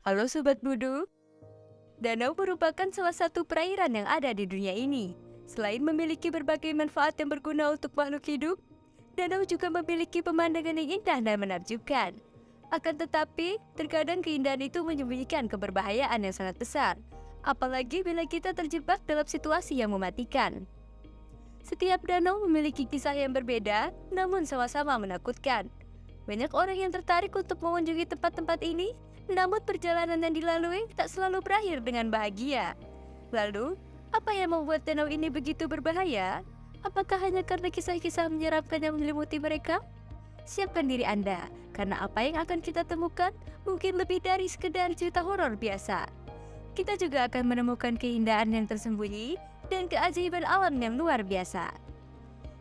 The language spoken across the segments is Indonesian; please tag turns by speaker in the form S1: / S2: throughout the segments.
S1: Halo Sobat Budu, danau merupakan salah satu perairan yang ada di dunia ini. Selain memiliki berbagai manfaat yang berguna untuk makhluk hidup, danau juga memiliki pemandangan yang indah dan menakjubkan. Akan tetapi, terkadang keindahan itu menyembunyikan keberbahayaan yang sangat besar, apalagi bila kita terjebak dalam situasi yang mematikan. Setiap danau memiliki kisah yang berbeda, namun sama-sama menakutkan. Banyak orang yang tertarik untuk mengunjungi tempat-tempat ini, namun perjalanan yang dilalui tak selalu berakhir dengan bahagia. Lalu, apa yang membuat danau ini begitu berbahaya? Apakah hanya karena kisah-kisah menyeramkan yang menyelimuti mereka? Siapkan diri Anda, karena apa yang akan kita temukan mungkin lebih dari sekedar cerita horor biasa. Kita juga akan menemukan keindahan yang tersembunyi dan keajaiban alam yang luar biasa.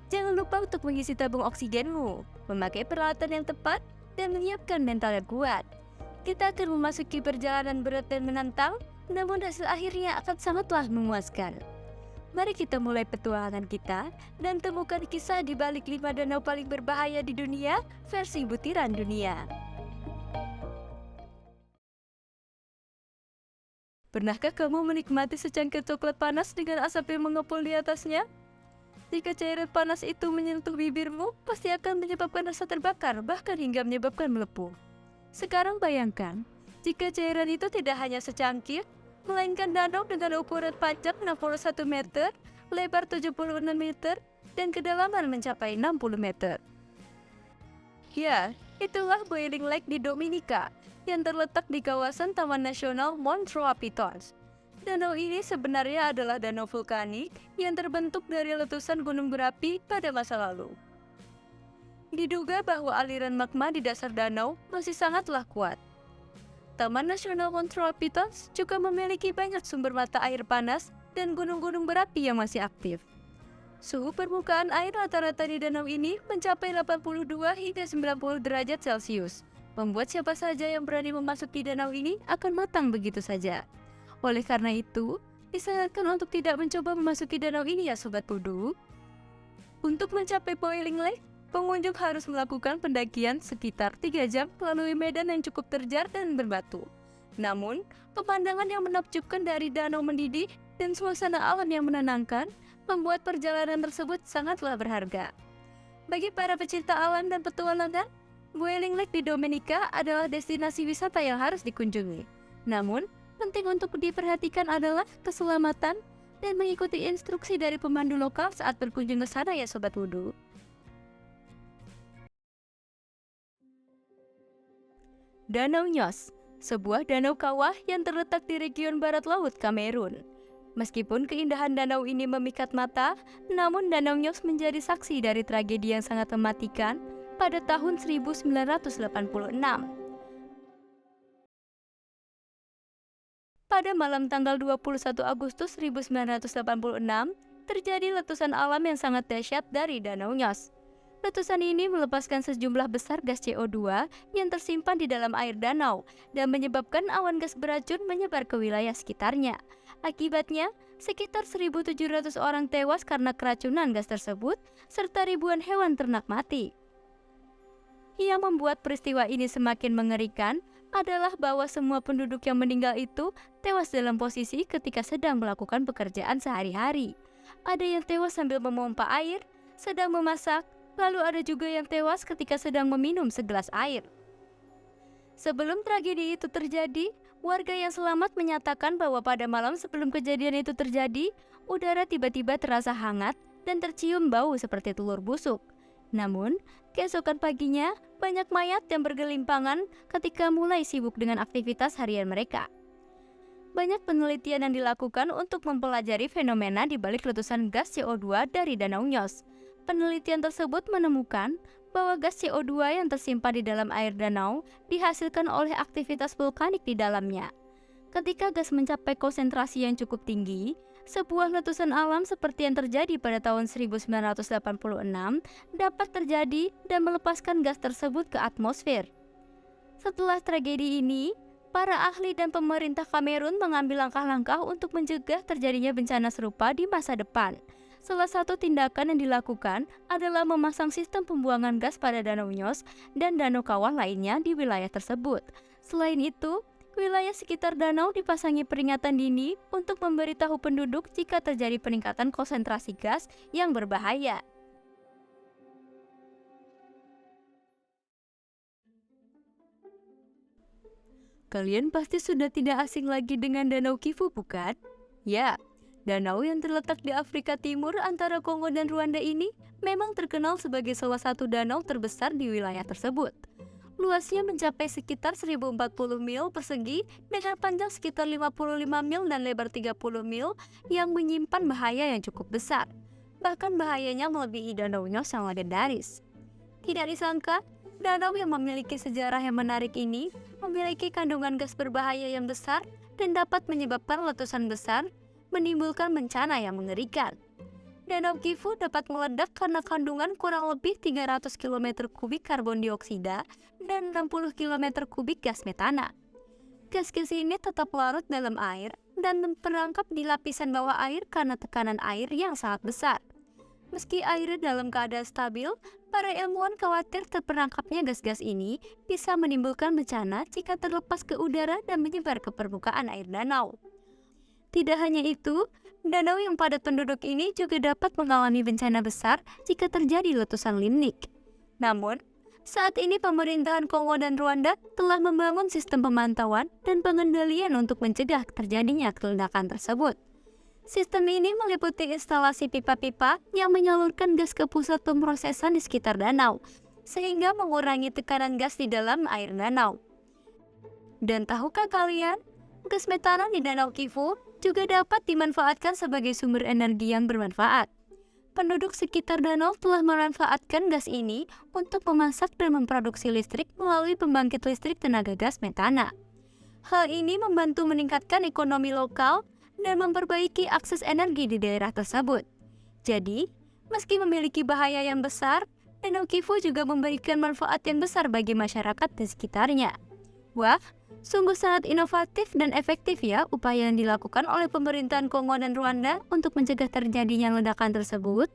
S1: Jangan lupa untuk mengisi tabung oksigenmu, memakai peralatan yang tepat, dan menyiapkan mental yang kuat. Kita akan memasuki perjalanan berat dan menantang, namun hasil akhirnya akan sangatlah memuaskan. Mari kita mulai petualangan kita dan temukan kisah di balik 5 danau paling berbahaya di dunia versi butiran dunia. Pernahkah kamu menikmati secangkir coklat panas dengan asap yang mengepul di atasnya? Jika cairan panas itu menyentuh bibirmu, pasti akan menyebabkan rasa terbakar, bahkan hingga menyebabkan melepuh. Sekarang bayangkan, jika cairan itu tidak hanya secangkir, melainkan danau dengan ukuran panjang 61 meter, lebar 76 meter, dan kedalaman mencapai 60 meter. Ya, itulah Boiling Lake di Dominika, yang terletak di kawasan Taman Nasional Mount Piton. Danau ini sebenarnya adalah danau vulkanik yang terbentuk dari letusan gunung berapi pada masa lalu. Diduga bahwa aliran magma di dasar danau masih sangatlah kuat. Taman Nasional Mount Piton juga memiliki banyak sumber mata air panas dan gunung-gunung berapi yang masih aktif. Suhu permukaan air rata-rata di danau ini mencapai 82 hingga 90 derajat Celcius, membuat siapa saja yang berani memasuki danau ini akan matang begitu saja. Oleh karena itu, disarankan untuk tidak mencoba memasuki danau ini ya Sobat Pudu. Untuk mencapai Boiling Lake, pengunjung harus melakukan pendakian sekitar 3 jam melalui medan yang cukup terjal dan berbatu. Namun, pemandangan yang menakjubkan dari danau mendidih dan suasana alam yang menenangkan membuat perjalanan tersebut sangatlah berharga. Bagi para pecinta alam dan petualangan, Boiling Lake di Dominika adalah destinasi wisata yang harus dikunjungi. Namun, penting untuk diperhatikan adalah keselamatan dan mengikuti instruksi dari pemandu lokal saat berkunjung ke sana ya Sobat Wudu. Danau Nyos, sebuah danau kawah yang terletak di region barat laut Kamerun. Meskipun keindahan danau ini memikat mata, namun Danau Nyos menjadi saksi dari tragedi yang sangat mematikan pada tahun 1986. Pada malam tanggal 21 Agustus 1986, terjadi letusan alam yang sangat dahsyat dari Danau Nyos. Letusan ini melepaskan sejumlah besar gas CO2 yang tersimpan di dalam air danau dan menyebabkan awan gas beracun menyebar ke wilayah sekitarnya. Akibatnya, sekitar 1.700 orang tewas karena keracunan gas tersebut, serta ribuan hewan ternak mati. Yang membuat peristiwa ini semakin mengerikan adalah bahwa semua penduduk yang meninggal itu tewas dalam posisi ketika sedang melakukan pekerjaan sehari-hari. Ada yang tewas sambil memompa air, sedang memasak, lalu ada juga yang tewas ketika sedang meminum segelas air. Sebelum tragedi itu terjadi, warga yang selamat menyatakan bahwa pada malam sebelum kejadian itu terjadi, udara tiba-tiba terasa hangat dan tercium bau seperti telur busuk. Namun, keesokan paginya, banyak mayat yang bergelimpangan ketika mulai sibuk dengan aktivitas harian mereka. Banyak penelitian yang dilakukan untuk mempelajari fenomena di balik letusan gas CO2 dari Danau Nyos. Penelitian tersebut menemukan bahwa gas CO2 yang tersimpan di dalam air danau dihasilkan oleh aktivitas vulkanik di dalamnya. Ketika gas mencapai konsentrasi yang cukup tinggi, sebuah letusan alam seperti yang terjadi pada tahun 1986 dapat terjadi dan melepaskan gas tersebut ke atmosfer. Setelah tragedi ini, para ahli dan pemerintah Kamerun mengambil langkah-langkah untuk mencegah terjadinya bencana serupa di masa depan. Salah satu tindakan yang dilakukan adalah memasang sistem pembuangan gas pada Danau Nyos dan danau kawah lainnya di wilayah tersebut. Selain itu, Wilayah sekitar danau dipasangi peringatan dini untuk memberitahu penduduk jika terjadi peningkatan konsentrasi gas yang berbahaya. Kalian pasti sudah tidak asing lagi dengan Danau Kivu, bukan? Ya, danau yang terletak di Afrika Timur antara Kongo dan Rwanda ini memang terkenal sebagai salah satu danau terbesar di wilayah tersebut. Luasnya mencapai sekitar 1040 mil persegi dengan panjang sekitar 55 mil dan lebar 30 mil yang menyimpan bahaya yang cukup besar. Bahkan bahayanya melebihi Danau Nyos yang legendaris. Tidak disangka, danau yang memiliki sejarah yang menarik ini memiliki kandungan gas berbahaya yang besar dan dapat menyebabkan letusan besar, menimbulkan bencana yang mengerikan. Danau Kivu dapat meledak karena kandungan kurang lebih 300 km kubik karbon dioksida dan 60 km kubik gas metana. Gas-gas ini tetap larut dalam air dan terperangkap di lapisan bawah air karena tekanan air yang sangat besar. Meski air dalam keadaan stabil, para ilmuwan khawatir terperangkapnya gas-gas ini bisa menimbulkan bencana jika terlepas ke udara dan menyebar ke permukaan air danau. Tidak hanya itu, danau yang padat penduduk ini juga dapat mengalami bencana besar jika terjadi letusan linik. Namun, saat ini pemerintahan Kongo dan Rwanda telah membangun sistem pemantauan dan pengendalian untuk mencegah terjadinya ledakan tersebut. Sistem ini meliputi instalasi pipa-pipa yang menyalurkan gas ke pusat pemrosesan di sekitar danau, sehingga mengurangi tekanan gas di dalam air danau. Dan tahukah kalian, gas metana di Danau Kivu juga dapat dimanfaatkan sebagai sumber energi yang bermanfaat. Penduduk sekitar danau telah memanfaatkan gas ini untuk memasak dan memproduksi listrik melalui pembangkit listrik tenaga gas metana. Hal ini membantu meningkatkan ekonomi lokal dan memperbaiki akses energi di daerah tersebut. Jadi, meski memiliki bahaya yang besar, Danau Kivu juga memberikan manfaat yang besar bagi masyarakat di sekitarnya. Wah, sungguh sangat inovatif dan efektif ya upaya yang dilakukan oleh pemerintahan Kongo dan Rwanda untuk mencegah terjadinya ledakan tersebut.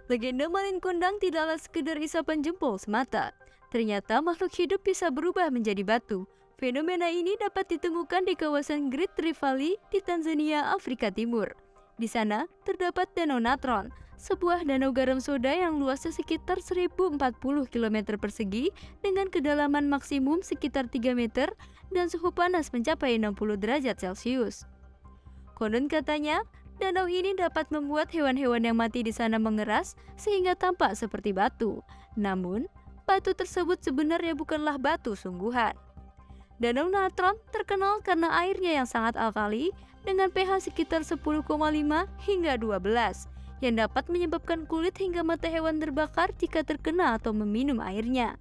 S1: Legenda Malin Kundang tidaklah sekedar isapan jempol semata. Ternyata makhluk hidup bisa berubah menjadi batu. Fenomena ini dapat ditemukan di kawasan Great Rift Valley di Tanzania, Afrika Timur. Di sana terdapat Danau Natron, sebuah danau garam soda yang luasnya sekitar 1040 km persegi dengan kedalaman maksimum sekitar 3 meter dan suhu panas mencapai 60 derajat Celcius. Konon katanya, danau ini dapat membuat hewan-hewan yang mati di sana mengeras sehingga tampak seperti batu. Namun, batu tersebut sebenarnya bukanlah batu sungguhan. Danau Natron terkenal karena airnya yang sangat alkali dengan pH sekitar 10,5 hingga 12 yang dapat menyebabkan kulit hingga mata hewan terbakar jika terkena atau meminum airnya.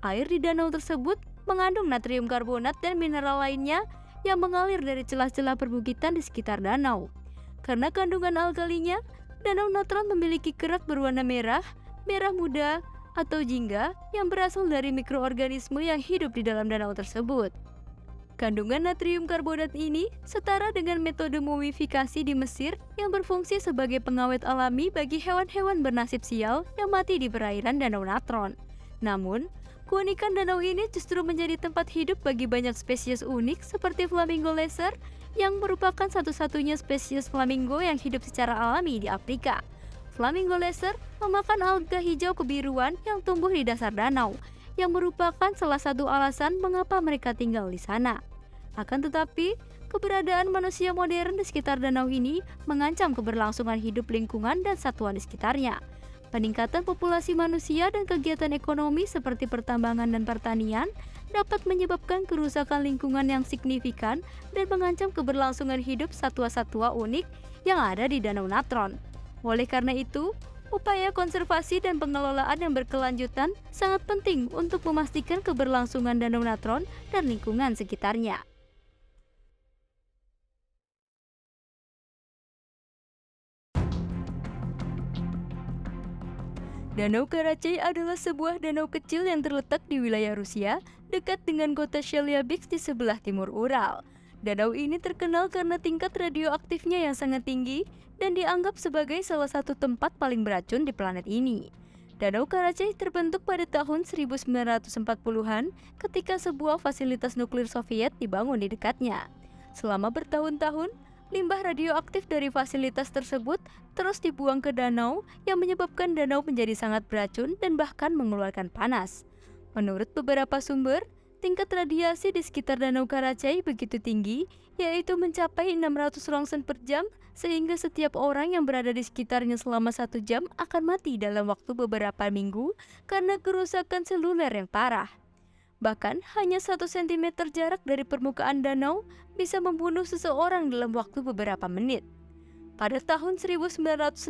S1: Air di danau tersebut mengandung natrium karbonat dan mineral lainnya yang mengalir dari celah-celah perbukitan di sekitar danau. Karena kandungan alkalinya, Danau Natron memiliki kerak berwarna merah, merah muda, atau jingga yang berasal dari mikroorganisme yang hidup di dalam danau tersebut. Kandungan natrium karbonat ini setara dengan metode mumifikasi di Mesir yang berfungsi sebagai pengawet alami bagi hewan-hewan bernasib sial yang mati di perairan Danau Natron. Namun, keunikan danau ini justru menjadi tempat hidup bagi banyak spesies unik seperti flamingo laser yang merupakan satu-satunya spesies flamingo yang hidup secara alami di Afrika. Flamingo laser memakan alga hijau kebiruan yang tumbuh di dasar danau, yang merupakan salah satu alasan mengapa mereka tinggal di sana. Akan tetapi, keberadaan manusia modern di sekitar danau ini mengancam keberlangsungan hidup lingkungan dan satwa di sekitarnya. Peningkatan populasi manusia dan kegiatan ekonomi seperti pertambangan dan pertanian dapat menyebabkan kerusakan lingkungan yang signifikan dan mengancam keberlangsungan hidup satwa-satwa unik yang ada di Danau Natron. Oleh karena itu, upaya konservasi dan pengelolaan yang berkelanjutan sangat penting untuk memastikan keberlangsungan Danau Natron dan lingkungan sekitarnya. Danau Karachay adalah sebuah danau kecil yang terletak di wilayah Rusia, dekat dengan kota Chelyabinsk di sebelah timur Ural. Danau ini terkenal karena tingkat radioaktifnya yang sangat tinggi dan dianggap sebagai salah satu tempat paling beracun di planet ini. Danau Karachay terbentuk pada tahun 1940-an ketika sebuah fasilitas nuklir Soviet dibangun di dekatnya. Selama bertahun-tahun, limbah radioaktif dari fasilitas tersebut terus dibuang ke danau yang menyebabkan danau menjadi sangat beracun dan bahkan mengeluarkan panas. Menurut beberapa sumber, tingkat radiasi di sekitar Danau Karachay begitu tinggi, yaitu mencapai 600 rongsen per jam, sehingga setiap orang yang berada di sekitarnya selama 1 jam akan mati dalam waktu beberapa minggu karena kerusakan seluler yang parah. Bahkan hanya 1 cm jarak dari permukaan danau bisa membunuh seseorang dalam waktu beberapa menit. Pada tahun 1961,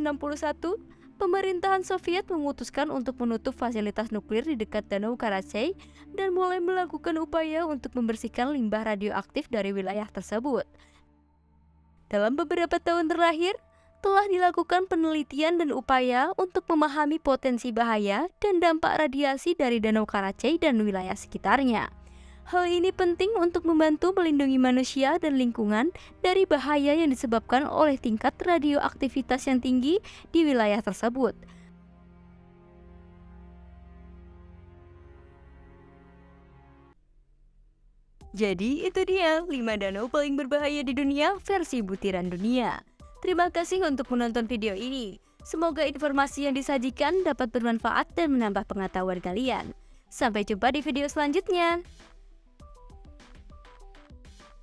S1: pemerintahan Soviet memutuskan untuk menutup fasilitas nuklir di dekat Danau Karachay dan mulai melakukan upaya untuk membersihkan limbah radioaktif dari wilayah tersebut. Dalam beberapa tahun terakhir, telah dilakukan penelitian dan upaya untuk memahami potensi bahaya dan dampak radiasi dari Danau Karachay dan wilayah sekitarnya. Hal ini penting untuk membantu melindungi manusia dan lingkungan dari bahaya yang disebabkan oleh tingkat radioaktivitas yang tinggi di wilayah tersebut. Jadi itu dia 5 danau paling berbahaya di dunia versi butiran dunia. Terima kasih untuk menonton video ini. Semoga informasi yang disajikan dapat bermanfaat dan menambah pengetahuan kalian. Sampai jumpa di video selanjutnya.